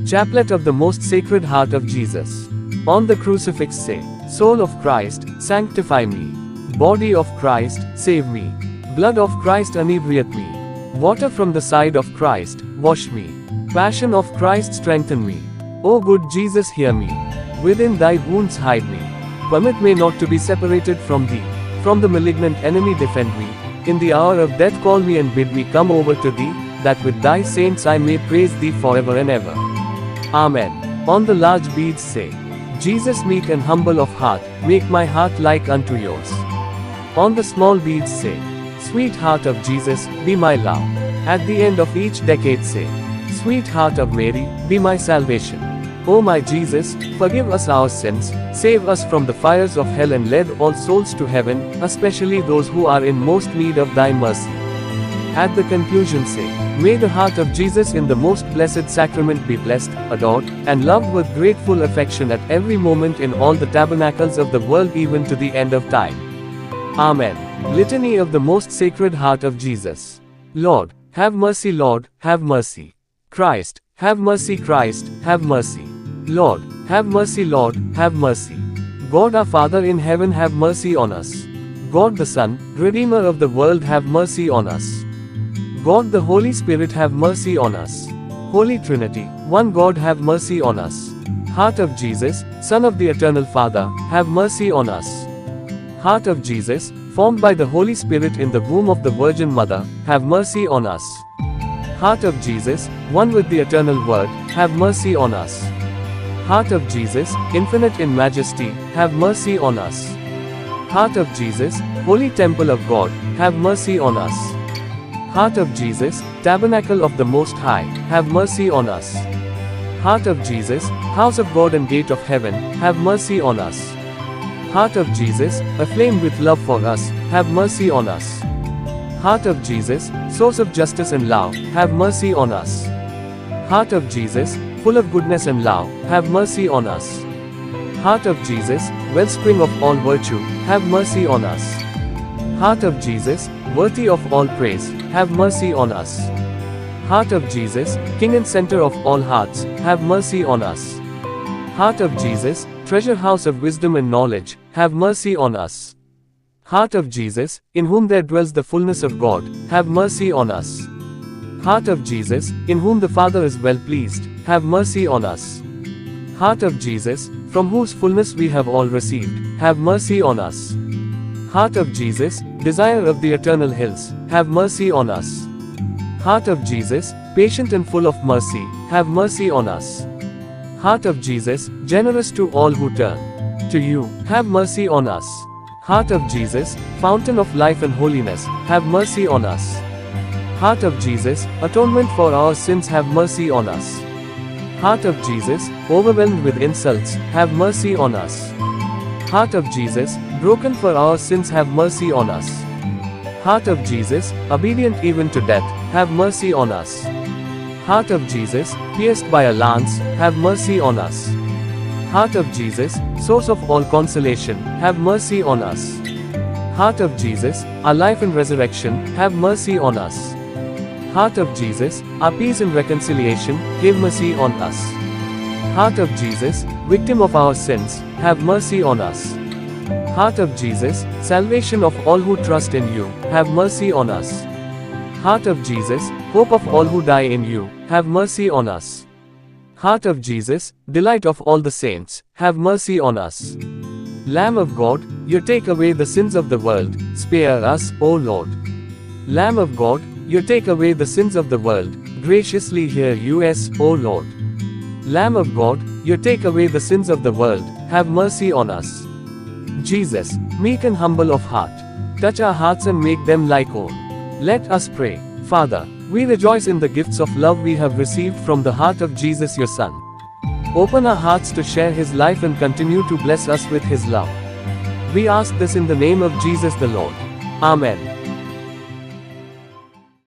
Chaplet of the most sacred heart of Jesus. On the crucifix say, Soul of Christ, sanctify me. Body of Christ, save me. Blood of Christ inebriate me. Water from the side of Christ, wash me. Passion of Christ strengthen me. O good Jesus, hear me. Within thy wounds hide me. Permit me not to be separated from thee. From the malignant enemy defend me. In the hour of death call me and bid me come over to thee, that with thy saints I may praise thee forever and ever. Amen. On the large beads say, Jesus meek and humble of heart, make my heart like unto yours. On the small beads say, Sweet heart of Jesus, be my love. At the end of each decade say, Sweet heart of Mary, be my salvation. O my Jesus, forgive us our sins, save us from the fires of hell and lead all souls to heaven, especially those who are in most need of thy mercy. At the conclusion say, May the heart of Jesus in the most blessed sacrament be blessed, adored, and loved with grateful affection at every moment in all the tabernacles of the world even to the end of time. Amen. Litany of the most sacred heart of Jesus. Lord, have mercy. Lord, have mercy. Christ, have mercy. Christ, have mercy. Lord, have mercy. Lord, have mercy. God our Father in heaven, have mercy on us. God the Son, Redeemer of the world, have mercy on us. God the Holy Spirit, have mercy on us. Holy Trinity, one God, have mercy on us. Heart of Jesus, Son of the Eternal Father, have mercy on us. Heart of Jesus, formed by the Holy Spirit in the womb of the Virgin Mother, have mercy on us. Heart of Jesus, one with the Eternal Word, have mercy on us. Heart of Jesus, infinite in majesty, have mercy on us. Heart of Jesus, Holy Temple of God, have mercy on us. Heart of Jesus, Tabernacle of the Most High, have mercy on us. Heart of Jesus, House of God and Gate of Heaven, have mercy on us. Heart of Jesus, aflame with love for us, have mercy on us. Heart of Jesus, source of justice and love, have mercy on us. Heart of Jesus, full of goodness and love, have mercy on us. Heart of Jesus, wellspring of all virtue, have mercy on us. Heart of Jesus, worthy of all praise, have mercy on us. Heart of Jesus, King and center of all hearts, have mercy on us. Heart of Jesus, treasure house of wisdom and knowledge, have mercy on us. Heart of Jesus, in whom there dwells the fullness of God, have mercy on us. Heart of Jesus, in whom the Father is well pleased, have mercy on us. Heart of Jesus, from whose fullness we have all received, have mercy on us. Heart of Jesus, desire of the eternal hills, have mercy on us. Heart of Jesus, patient and full of mercy, have mercy on us. Heart of Jesus, generous to all who turn to you, have mercy on us. Heart of Jesus, fountain of life and holiness, have mercy on us. Heart of Jesus, atonement for our sins, have mercy on us. Heart of Jesus, overwhelmed with insults, have mercy on us. Heart of Jesus, broken for our sins, have mercy on us. Heart of Jesus, obedient even to death, have mercy on us. Heart of Jesus, pierced by a lance, have mercy on us. Heart of Jesus, source of all consolation, have mercy on us. Heart of Jesus, our life and resurrection, have mercy on us. Heart of Jesus, our peace and reconciliation, have mercy on us. Heart of Jesus, victim of our sins, have mercy on us. Heart of Jesus, salvation of all who trust in you, have mercy on us. Heart of Jesus, hope of all who die in you, have mercy on us. Heart of Jesus, delight of all the saints, have mercy on us. Lamb of God, you take away the sins of the world, spare us, O Lord. Lamb of God, you take away the sins of the world, graciously hear us, O Lord. Lamb of God, you take away the sins of the world, have mercy on us. Jesus, meek and humble of heart, touch our hearts and make them like own. Let us pray. Father, we rejoice in the gifts of love we have received from the heart of Jesus your Son. Open our hearts to share his life and continue to bless us with his love. We ask this in the name of Jesus the Lord. Amen.